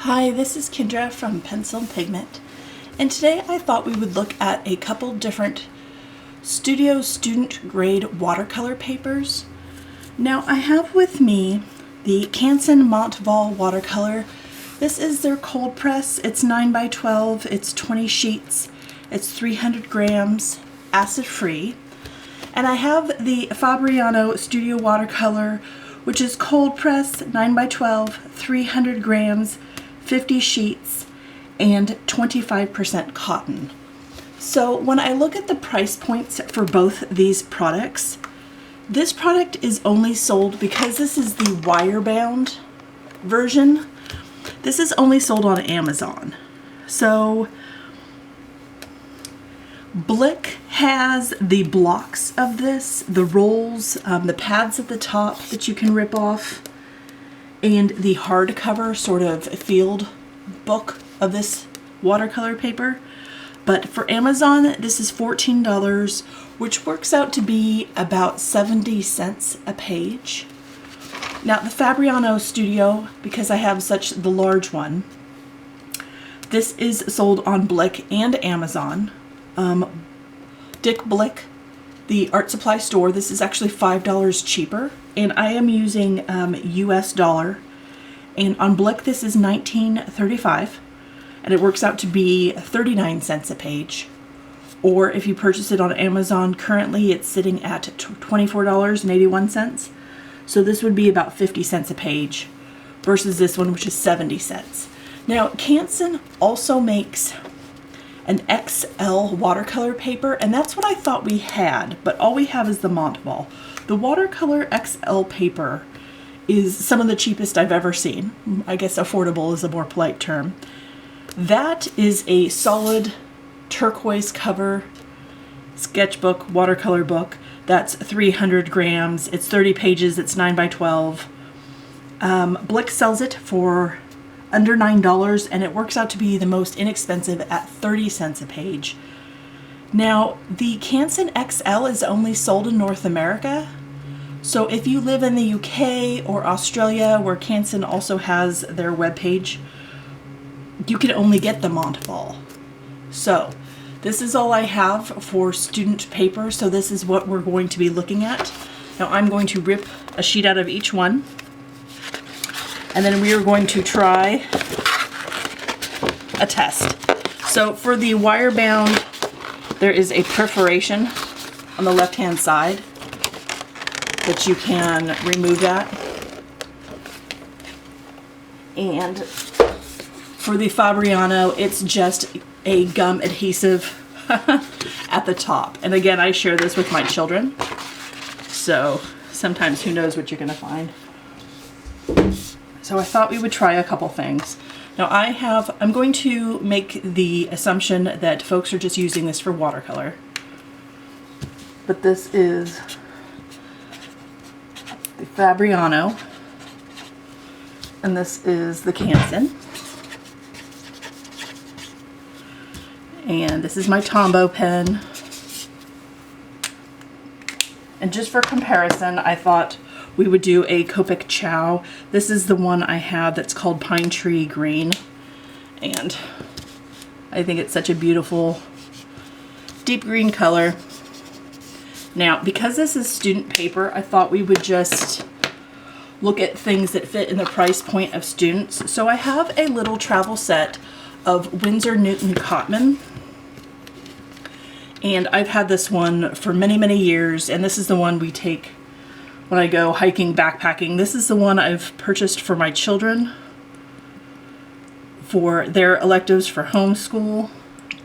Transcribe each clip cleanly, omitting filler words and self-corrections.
Hi, this is Kendra from Pencil and Pigment, and today I thought we would look at a couple different studio student grade watercolor papers. Now I have with me the Canson Montval watercolor. This is their cold press. It's 9x12, it's 20 sheets, it's 300 grams, acid free. And I have the Fabriano Studio Watercolor, which is cold press, 9x12, 300 grams, 50 sheets, and 25% cotton. So when I look at the price points for both these products, this product is only sold, because this is the wire-bound version, this is only sold on Amazon. So Blick has the blocks of this, the rolls, the pads at the top that you can rip off, and the hardcover sort of field book of this watercolor paper. But for Amazon, this is $14, which works out to be about 70 cents a page. Now the Fabriano Studio, because I have such the large one, this is sold on Blick and Amazon. Dick Blick, the art supply store, this is actually $5 cheaper, and I am using US dollar. And on Blick this is $19.35, and it works out to be 39 cents a page. Or if you purchase it on Amazon, currently it's sitting at $24.81. So this would be about 50 cents a page versus this one, which is 70 cents. Now Canson also makes an XL watercolor paper, and that's what I thought we had, but all we have is the Montval. The Watercolor XL paper is some of the cheapest I've ever seen. I guess affordable is a more polite term. That is a solid turquoise cover sketchbook, watercolor book. That's 300 grams. It's 30 pages. It's 9x12. Blick sells it for under $9, and it works out to be the most inexpensive at 30 cents a page. Now, the Canson XL is only sold in North America. So if you live in the UK or Australia, where Canson also has their webpage, you can only get the Montval. So this is all I have for student paper. So this is what we're going to be looking at. Now I'm going to rip a sheet out of each one, and then we are going to try a test. So for the wire bound, there is a perforation on the left hand side that you can remove that. And for the Fabriano, it's just a gum adhesive at the top. And again, I share this with my children, so sometimes who knows what you're gonna find. So I thought we would try a couple things. Now I'm going to make the assumption that folks are just using this for watercolor, but this is the Fabriano, and this is the Canson, and this is my Tombow pen. And just for comparison, I thought we would do a Copic Chow. This is the one I have that's called Pine Tree Green, and I think it's such a beautiful deep green color. Now, because this is student paper, I thought we would just look at things that fit in the price point of students. So I have a little travel set of Winsor Newton Cotman, and I've had this one for many, many years, and this is the one we take when I go hiking, backpacking. This is the one I've purchased for my children for their electives for homeschool,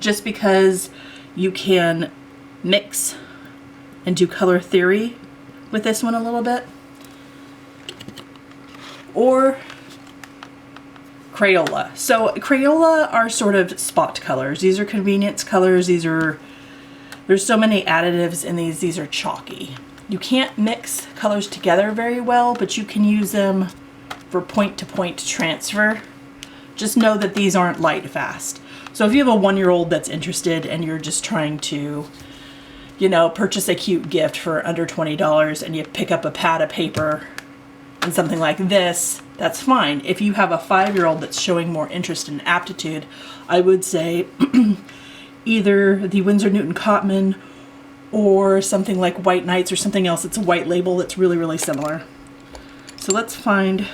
just because you can mix and do color theory with this one a little bit. Or Crayola. So Crayola are sort of spot colors. These are convenience colors. There's so many additives in these. These are chalky. You can't mix colors together very well, but you can use them for point-to-point transfer. Just know that these aren't light fast. So if you have a 1-year-old that's interested and you're just trying to, you know, purchase a cute gift for under $20, and you pick up a pad of paper and something like this that's fine. If you have a 5-year-old that's showing more interest and aptitude, I would say either the Winsor Newton Cotman or something like White Nights or something else. It's a white label that's really, really similar. So let's find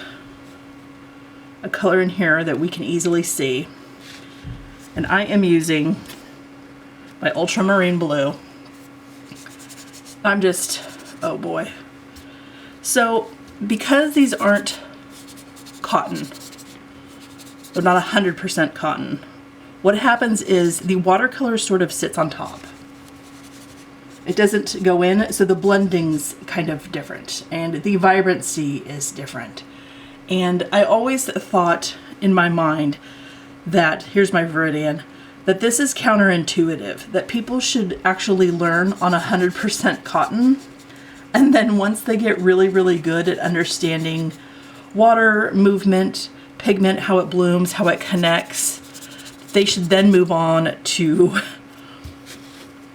a color in here that we can easily see. And I am using my ultramarine blue. I'm just, oh boy. So because these aren't cotton, they're not 100% cotton, what happens is the watercolor sort of sits on top. It doesn't go in, so the blending's kind of different and the vibrancy is different. And I always thought in my mind that, here's my Viridian, that this is counterintuitive, that people should actually learn on 100% cotton, and then once they get really, really good at understanding water, movement, pigment, how it blooms, how it connects, they should then move on to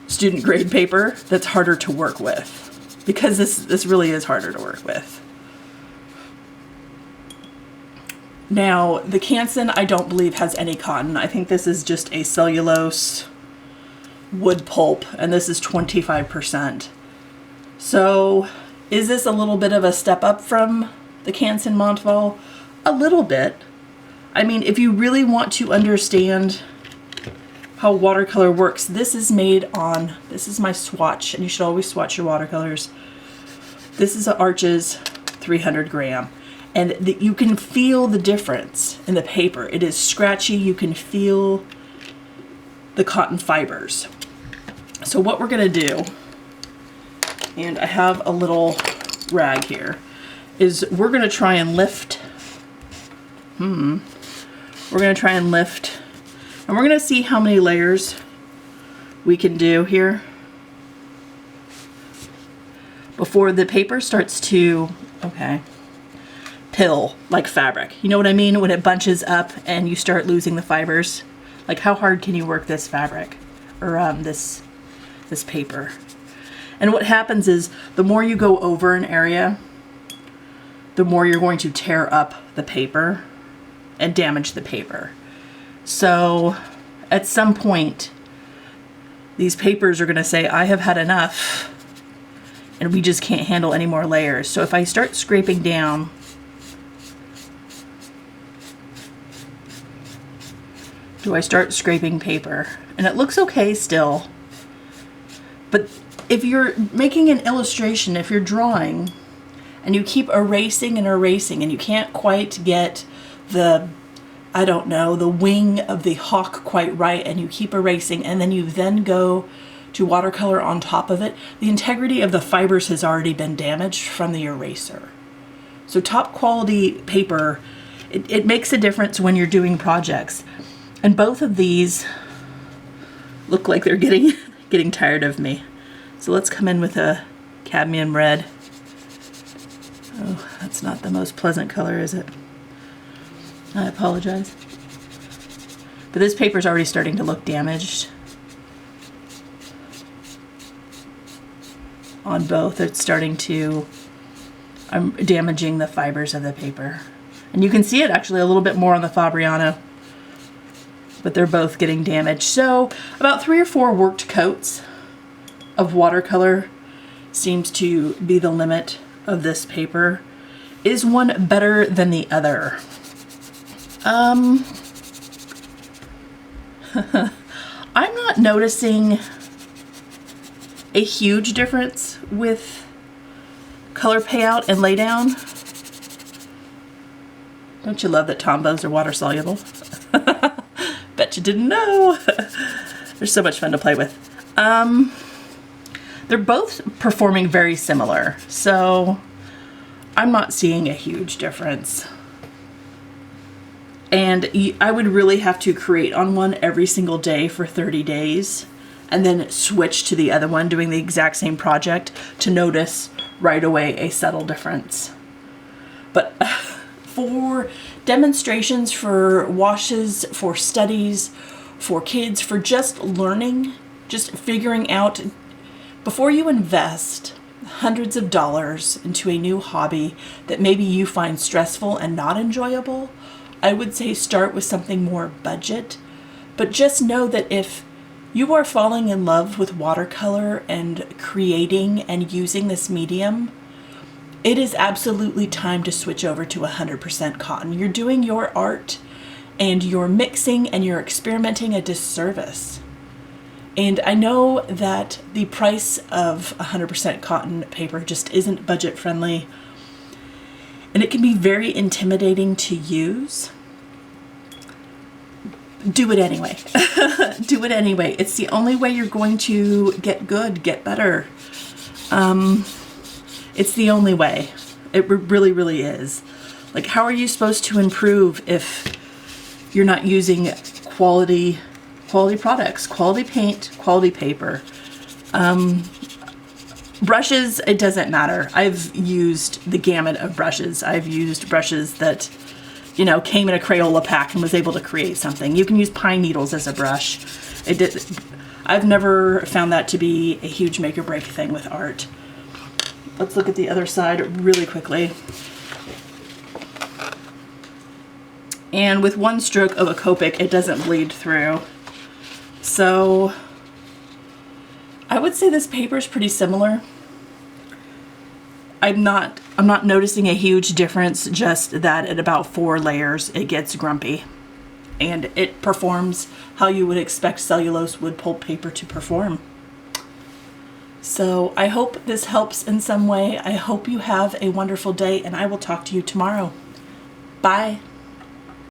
student grade paper that's harder to work with, because this really is harder to work with. Now, the Canson I don't believe has any cotton. I think this is just a cellulose wood pulp, and this is 25%. So is this a little bit of a step up from the Canson Montval? A little bit. I mean, if you really want to understand how watercolor works, this is made on, this is my swatch, and you should always swatch your watercolors. This is an Arches 300 gram. And you can feel the difference in the paper. It is scratchy. You can feel the cotton fibers. So what we're going to do, and I have a little rag here, is we're going to try and lift. We're going to try and lift. And we're going to see how many layers we can do here before the paper starts to, okay, pill like fabric. You know what I mean? When it bunches up and you start losing the fibers. Like, how hard can you work this fabric or this paper? And what happens is the more you go over an area, the more you're going to tear up the paper and damage the paper. So at some point, these papers are going to say, I have had enough, and we just can't handle any more layers. So if I start scraping down, do I start scraping paper? And it looks okay still. But if you're making an illustration, if you're drawing, and you keep erasing and erasing, and you can't quite get the, I don't know, the wing of the hawk quite right, and you keep erasing, and then you then go to watercolor on top of it, the integrity of the fibers has already been damaged from the eraser. So top quality paper, it makes a difference when you're doing projects. And both of these look like they're getting tired of me. So let's come in with a cadmium red. Oh, that's not the most pleasant color, is it? I apologize. But this paper's already starting to look damaged on both. It's starting to, I'm damaging the fibers of the paper. And you can see it actually a little bit more on the Fabriano, but they're both getting damaged. So about 3 or 4 worked coats of watercolor seems to be the limit of this paper. Is one better than the other? I'm not noticing a huge difference with color payout and laydown. Don't you love that Tombos are water soluble? Bet you didn't know. They're so much fun to play with. They're both performing very similar, so I'm not seeing a huge difference. And I would really have to create on one every single day for 30 days and then switch to the other one doing the exact same project to notice right away a subtle difference. But for demonstrations, for washes, for studies, for kids, for just learning, just figuring out, before you invest hundreds of dollars into a new hobby that maybe you find stressful and not enjoyable, I would say start with something more budget. But just know that if you are falling in love with watercolor and creating and using this medium, it is absolutely time to switch over to 100% cotton. You're doing your art and you're mixing and you're experimenting a disservice. And I know that the price of 100% cotton paper just isn't budget friendly, and it can be very intimidating to use. Do it anyway. Do it anyway. It's the only way you're going to get good, get better. It's the only way. It really, really is. Like, how are you supposed to improve if you're not using quality products, quality paint, quality paper? Brushes, it doesn't matter. I've used the gamut of brushes. I've used brushes that, you know, came in a Crayola pack and was able to create something. You can use pine needles as a brush. I've never found that to be a huge make or break thing with art. Let's look at the other side really quickly. And with one stroke of a Copic, it doesn't bleed through. So I would say this paper is pretty similar. I'm not noticing a huge difference, just that at about 4 layers it gets grumpy. And it performs how you would expect cellulose wood pulp paper to perform. So I hope this helps in some way. I hope you have a wonderful day, and I will talk to you tomorrow. Bye.